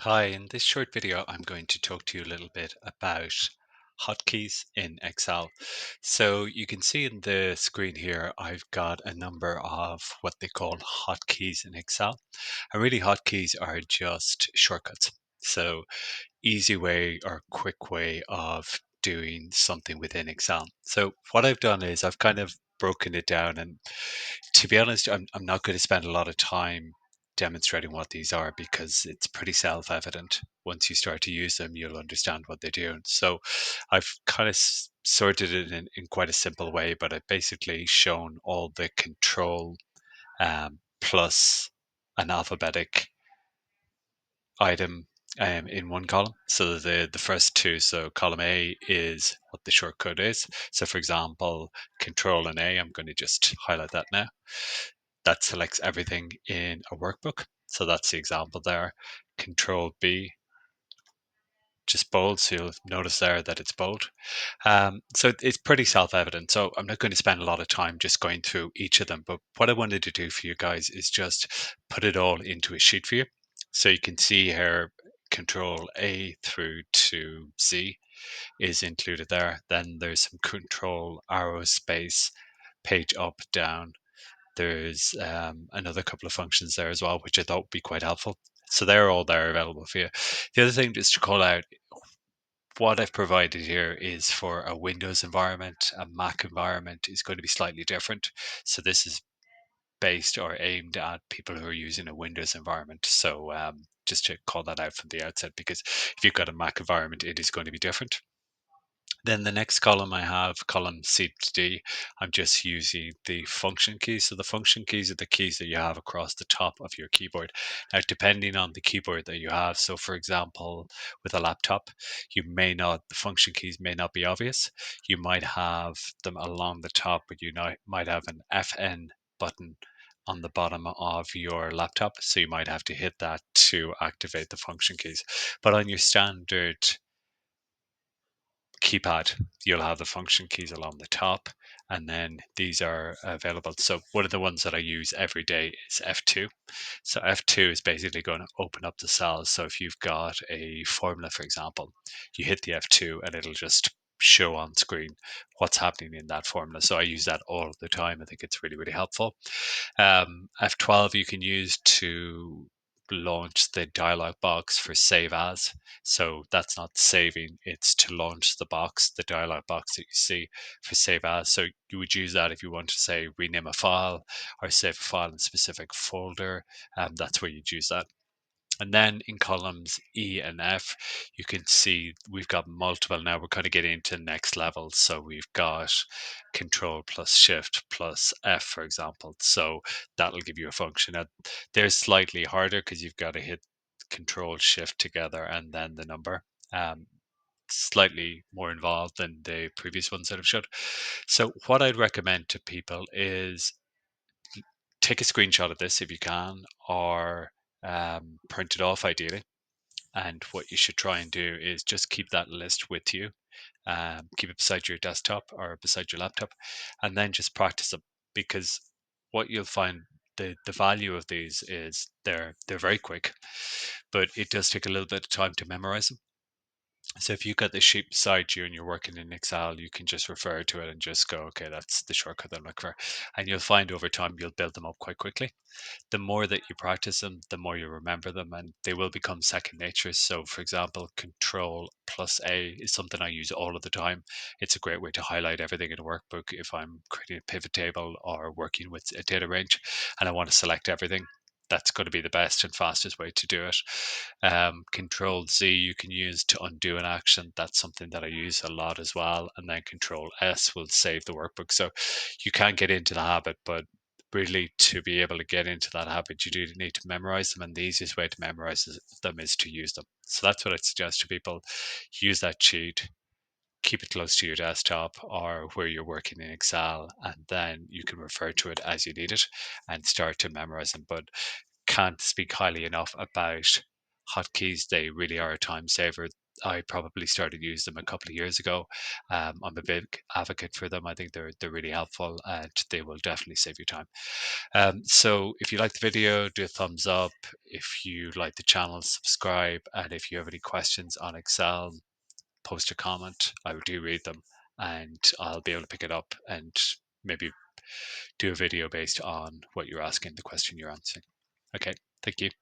Hi, in this short video, I'm going to talk to you a little bit about hotkeys in Excel. So you can see in the screen here, I've got a number of what they call hotkeys in Excel. And really hotkeys are just shortcuts. So easy way or quick way of doing something within Excel. So what I've done is I've kind of broken it down, and to be honest, I'm not going to spend a lot of time demonstrating what these are because it's pretty self-evident. Once you start to use them, you'll understand what they do. So I've kind of sorted it in quite a simple way, but I've basically shown all the control plus an alphabetic item in one column. So the first two, so column A is what the shortcode is. So for example, control and A, I'm going to just highlight that now. That selects everything in a workbook. So that's the example there. Control B, just bold. So you'll notice there that it's bold. So it's pretty self-evident. So I'm not going to spend a lot of time just going through each of them. But what I wanted to do for you guys is just put it all into a sheet for you. So you can see here, Control A through to Z is included there. Then there's some Control arrow space, page up, down. There's another couple of functions there as well, which I thought would be quite helpful. So they're all there available for you. The other thing just to call out, what I've provided here is for a Windows environment. A Mac environment is going to be slightly different. So this is based or aimed at people who are using a Windows environment. So just to call that out from the outset, because if you've got a Mac environment, it is going to be different. Then the next column I have, column C to D, I'm just using the function keys. So the function keys are the keys that you have across the top of your keyboard. Now, depending on the keyboard that you have, so for example, with a laptop, the function keys may not be obvious. You might have them along the top, but you might have an FN button on the bottom of your laptop. So you might have to hit that to activate the function keys. But on your standard keypad, you'll have the function keys along the top, and then these are available. So one of the ones that I use every day is F2. So F2 is basically going to open up the cells. So if you've got a formula, for example, you hit the F2 and it'll just show on screen what's happening in that formula. So I use that all the time. I think it's really, really helpful. F12 you can use to launch the dialog box for save as. So that's not saving, it's to launch the box, the dialog box that you see for save as. So you would use that if you want to say rename a file or save a file in a specific folder. That's where you'd use that. And then in columns E and F, you can see we've got multiple. Now we're kind of getting into next level. So we've got Control plus Shift plus F, for example. So that'll give you a function. Now, they're slightly harder because you've got to hit Control Shift together and then the number. Slightly more involved than the previous ones that I've showed. So what I'd recommend to people is take a screenshot of this if you can, or print it off ideally. And what you should try and do is just keep that list with you, keep it beside your desktop or beside your laptop, and then just practice them. Because what you'll find, the value of these is they're very quick, but it does take a little bit of time to memorize them. So if you've got the sheet beside you and you're working in Excel, you can just refer to it and just go, okay, that's the shortcut that I'm looking for. And you'll find over time you'll build them up quite quickly. The more that you practice them, the more you remember them, and they will become second nature. So, for example, Control plus A is something I use all of the time. It's a great way to highlight everything in a workbook if I'm creating a pivot table or working with a data range and I want to select everything. That's going to be the best and fastest way to do it. Control Z you can use to undo an action. That's something that I use a lot as well. And then Control S will save the workbook. So you can get into the habit, but really to be able to get into that habit, you do need to memorize them. And the easiest way to memorize them is to use them. So that's what I'd suggest to people. Use that sheet, keep it close to your desktop or where you're working in Excel, and then you can refer to it as you need it and start to memorize them. But can't speak highly enough about hotkeys. They really are a time saver. I probably started using them a couple of years ago. I'm a big advocate for them. I think they're really helpful and they will definitely save you time. So if you like the video, do a thumbs up. If you like the channel, subscribe. And if you have any questions on Excel, post a comment. I do read them and I'll be able to pick it up and maybe do a video based on what you're asking, the question you're answering. Okay, thank you.